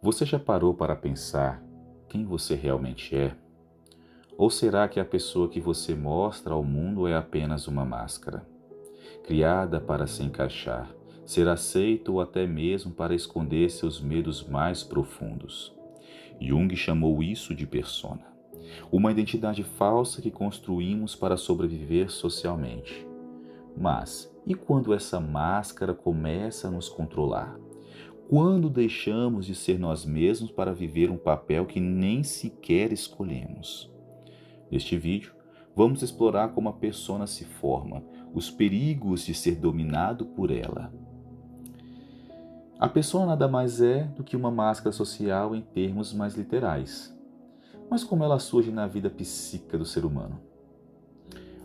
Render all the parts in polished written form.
Você já parou para pensar quem você realmente é? Ou será que a pessoa que você mostra ao mundo é apenas uma máscara, criada para se encaixar, ser aceito ou até mesmo para esconder seus medos mais profundos? Jung chamou isso de persona, uma identidade falsa que construímos para sobreviver socialmente. Mas e quando essa máscara começa a nos controlar? Quando deixamos de ser nós mesmos para viver um papel que nem sequer escolhemos? Neste vídeo, vamos explorar como a persona se forma, os perigos de ser dominado por ela. A persona nada mais é do que uma máscara social em termos mais literais. Mas como ela surge na vida psíquica do ser humano?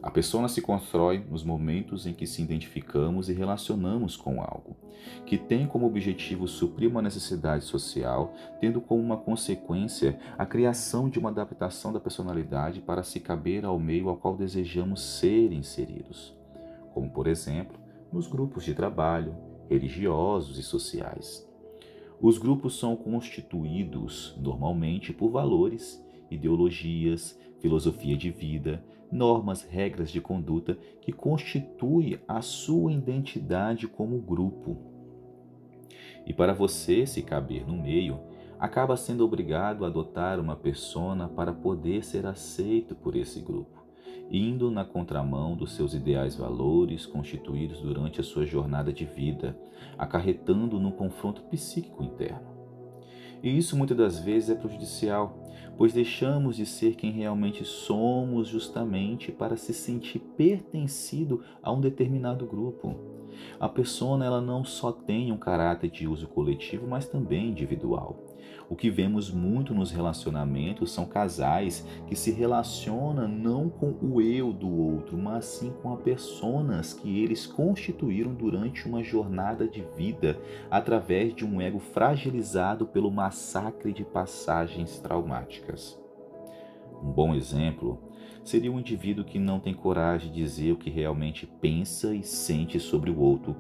A persona se constrói nos momentos em que se identificamos e relacionamos com algo, que tem como objetivo suprir uma necessidade social, tendo como uma consequência a criação de uma adaptação da personalidade para se caber ao meio ao qual desejamos ser inseridos, como, por exemplo, nos grupos de trabalho, religiosos e sociais. Os grupos são constituídos, normalmente, por valores, ideologias, filosofia de vida, normas, regras de conduta que constituem a sua identidade como grupo. E para você se caber no meio, acaba sendo obrigado a adotar uma persona para poder ser aceito por esse grupo, indo na contramão dos seus ideais valores constituídos durante a sua jornada de vida, acarretando num confronto psíquico interno. E isso muitas das vezes é prejudicial, pois deixamos de ser quem realmente somos justamente para se sentir pertencido a um determinado grupo. A persona ela não só tem um caráter de uso coletivo, mas também individual. O que vemos muito nos relacionamentos são casais que se relacionam não com o eu do outro, mas sim com as personas que eles constituíram durante uma jornada de vida, através de um ego fragilizado pelo massacre de passagens traumáticas. Um bom exemplo seria um indivíduo que não tem coragem de dizer o que realmente pensa e sente sobre o outro,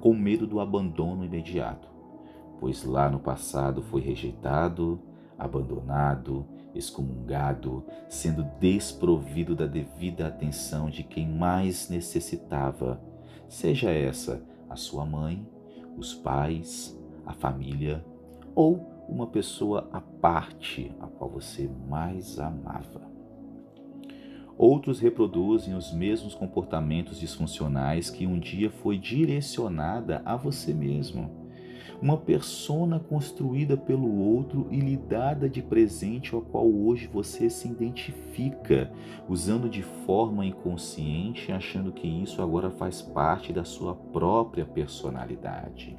com medo do abandono imediato, pois lá no passado foi rejeitado, abandonado, excomungado, sendo desprovido da devida atenção de quem mais necessitava, seja essa a sua mãe, os pais, a família ou uma pessoa à parte a qual você mais amava. Outros reproduzem os mesmos comportamentos disfuncionais que um dia foi direcionada a você mesmo. Uma persona construída pelo outro e lhe dada de presente ao qual hoje você se identifica, usando de forma inconsciente, achando que isso agora faz parte da sua própria personalidade.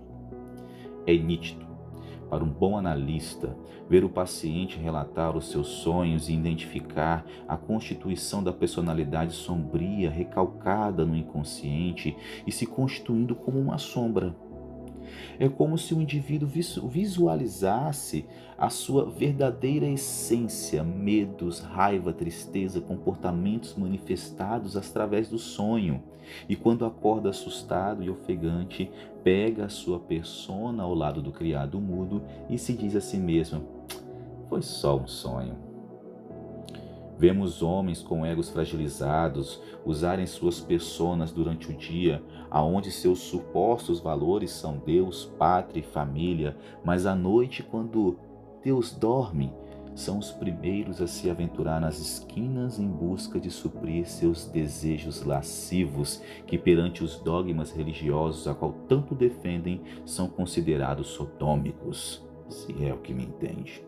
É nítido, para um bom analista, ver o paciente relatar os seus sonhos e identificar a constituição da personalidade sombria recalcada no inconsciente e se constituindo como uma sombra. É como se o indivíduo visualizasse a sua verdadeira essência, medos, raiva, tristeza, comportamentos manifestados através do sonho. E quando acorda assustado e ofegante, pega a sua persona ao lado do criado mudo e se diz a si mesmo: foi só um sonho. Vemos homens com egos fragilizados usarem suas personas durante o dia, aonde seus supostos valores são Deus, pátria e família, mas à noite, quando Deus dorme, são os primeiros a se aventurar nas esquinas em busca de suprir seus desejos lascivos, que perante os dogmas religiosos a qual tanto defendem, são considerados sodômicos, se é o que me entende.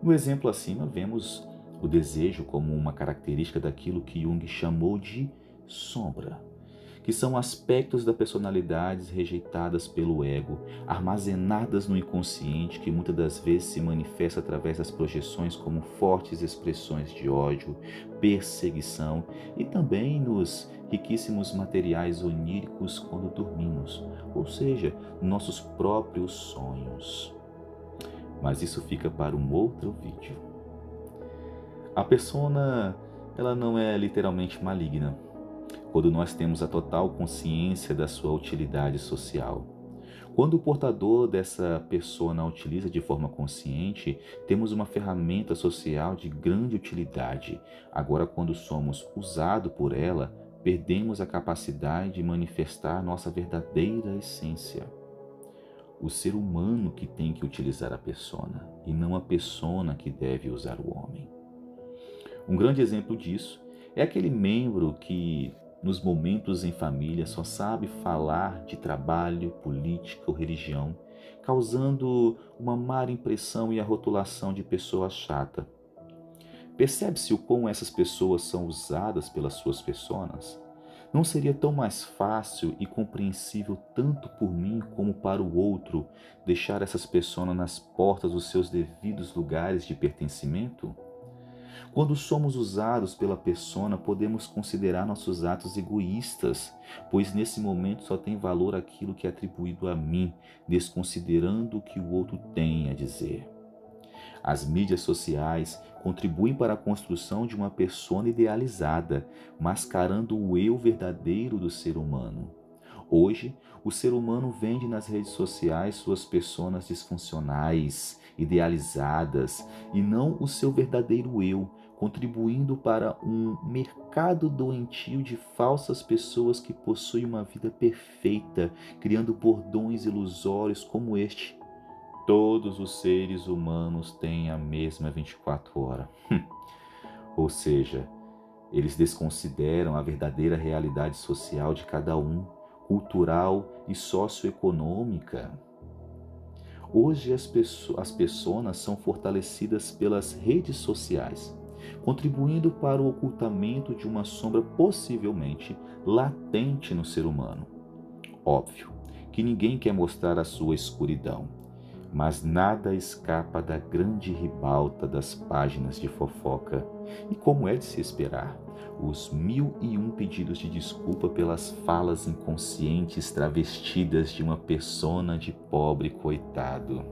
No exemplo acima, vemos o desejo como uma característica daquilo que Jung chamou de sombra, que são aspectos da personalidade rejeitadas pelo ego, armazenadas no inconsciente, que muitas das vezes se manifesta através das projeções como fortes expressões de ódio, perseguição e também nos riquíssimos materiais oníricos quando dormimos, ou seja, nossos próprios sonhos. Mas isso fica para um outro vídeo. A persona, ela não é literalmente maligna, quando nós temos a total consciência da sua utilidade social. Quando o portador dessa persona a utiliza de forma consciente, temos uma ferramenta social de grande utilidade. Agora, quando somos usados por ela, perdemos a capacidade de manifestar nossa verdadeira essência. O ser humano que tem que utilizar a persona, e não a persona que deve usar o homem. Um grande exemplo disso é aquele membro que, nos momentos em família, só sabe falar de trabalho, política ou religião, causando uma má impressão e a rotulação de pessoa chata. Percebe-se o quão essas pessoas são usadas pelas suas personas? Não seria tão mais fácil e compreensível tanto por mim como para o outro deixar essas pessoas nas portas dos seus devidos lugares de pertencimento? Quando somos usados pela persona, podemos considerar nossos atos egoístas, pois nesse momento só tem valor aquilo que é atribuído a mim, desconsiderando o que o outro tem a dizer. As mídias sociais contribuem para a construção de uma persona idealizada, mascarando o eu verdadeiro do ser humano. Hoje, o ser humano vende nas redes sociais suas personas disfuncionais, idealizadas, e não o seu verdadeiro eu, contribuindo para um mercado doentio de falsas pessoas que possuem uma vida perfeita, criando bordões ilusórios como este: todos os seres humanos têm a mesma 24 horas. Ou seja, eles desconsideram a verdadeira realidade social de cada um, cultural e socioeconômica. Hoje as pessoas são fortalecidas pelas redes sociais, contribuindo para o ocultamento de uma sombra possivelmente latente no ser humano. Óbvio que ninguém quer mostrar a sua escuridão, mas nada escapa da grande ribalta das páginas de fofoca. E como é de se esperar, os 1001 pedidos de desculpa pelas falas inconscientes travestidas de uma persona de pobre coitado.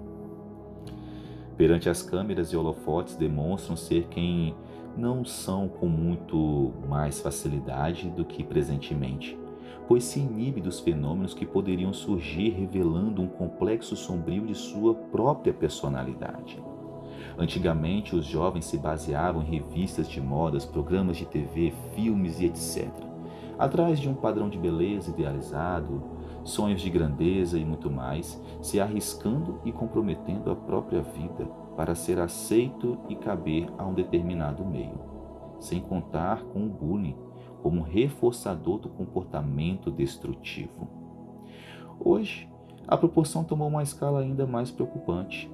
Perante as câmeras e holofotes demonstram ser quem não são com muito mais facilidade do que presentemente, pois se inibe dos fenômenos que poderiam surgir revelando um complexo sombrio de sua própria personalidade. Antigamente, os jovens se baseavam em revistas de modas, programas de TV, filmes e etc., atrás de um padrão de beleza idealizado, sonhos de grandeza e muito mais, se arriscando e comprometendo a própria vida para ser aceito e caber a um determinado meio, sem contar com o bullying como reforçador do comportamento destrutivo. Hoje, a proporção tomou uma escala ainda mais preocupante.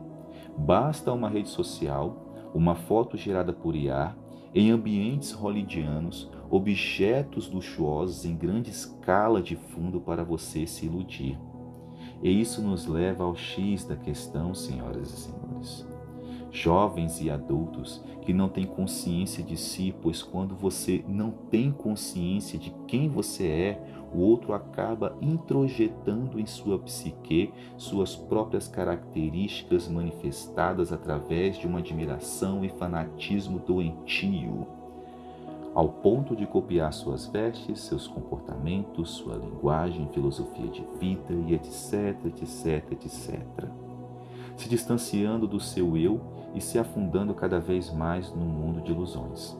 Basta uma rede social, uma foto gerada por IA, em ambientes hollywoodianos, objetos luxuosos em grande escala de fundo para você se iludir. E isso nos leva ao X da questão, senhoras e senhores. Jovens e adultos que não têm consciência de si, pois quando você não tem consciência de quem você é, o outro acaba introjetando em sua psique suas próprias características manifestadas através de uma admiração e fanatismo doentio, ao ponto de copiar suas vestes, seus comportamentos, sua linguagem, filosofia de vida e etc, etc, etc. Se distanciando do seu eu e se afundando cada vez mais num mundo de ilusões.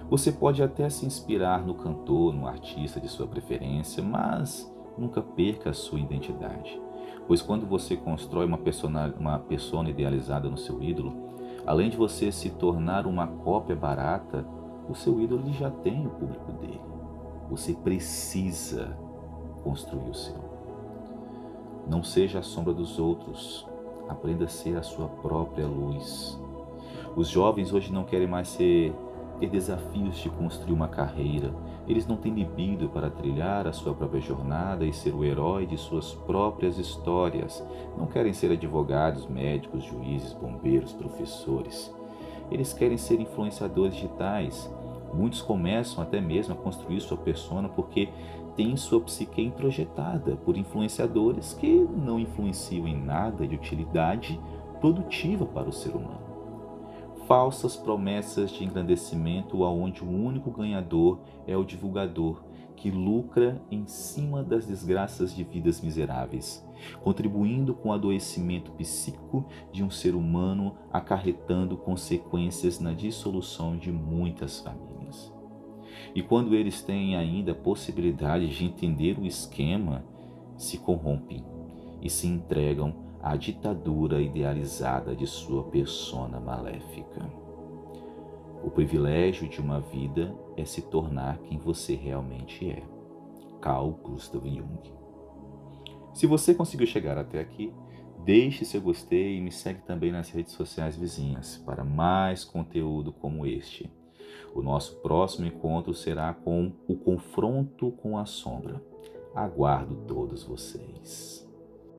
Você pode até se inspirar no cantor, no artista de sua preferência, mas nunca perca a sua identidade. Pois quando você constrói uma persona idealizada no seu ídolo, além de você se tornar uma cópia barata, o seu ídolo já tem o público dele. Você precisa construir o seu. Não seja a sombra dos outros, aprenda a ser a sua própria luz. Os jovens hoje não querem mais ter desafios de construir uma carreira. Eles não têm libido para trilhar a sua própria jornada e ser o herói de suas próprias histórias. Não querem ser advogados, médicos, juízes, bombeiros, professores. Eles querem ser influenciadores digitais. Muitos começam até mesmo a construir sua persona porque têm sua psique introjetada por influenciadores que não influenciam em nada de utilidade produtiva para o ser humano. Falsas promessas de engrandecimento onde o único ganhador é o divulgador, que lucra em cima das desgraças de vidas miseráveis, contribuindo com o adoecimento psíquico de um ser humano, acarretando consequências na dissolução de muitas famílias. E quando eles têm ainda a possibilidade de entender o esquema, se corrompem e se entregam à ditadura idealizada de sua persona maléfica. O privilégio de uma vida é se tornar quem você realmente é. Carl Gustav Jung. Se você conseguiu chegar até aqui, deixe seu gostei e me segue também nas redes sociais vizinhas para mais conteúdo como este. O nosso próximo encontro será com o confronto com a sombra. Aguardo todos vocês.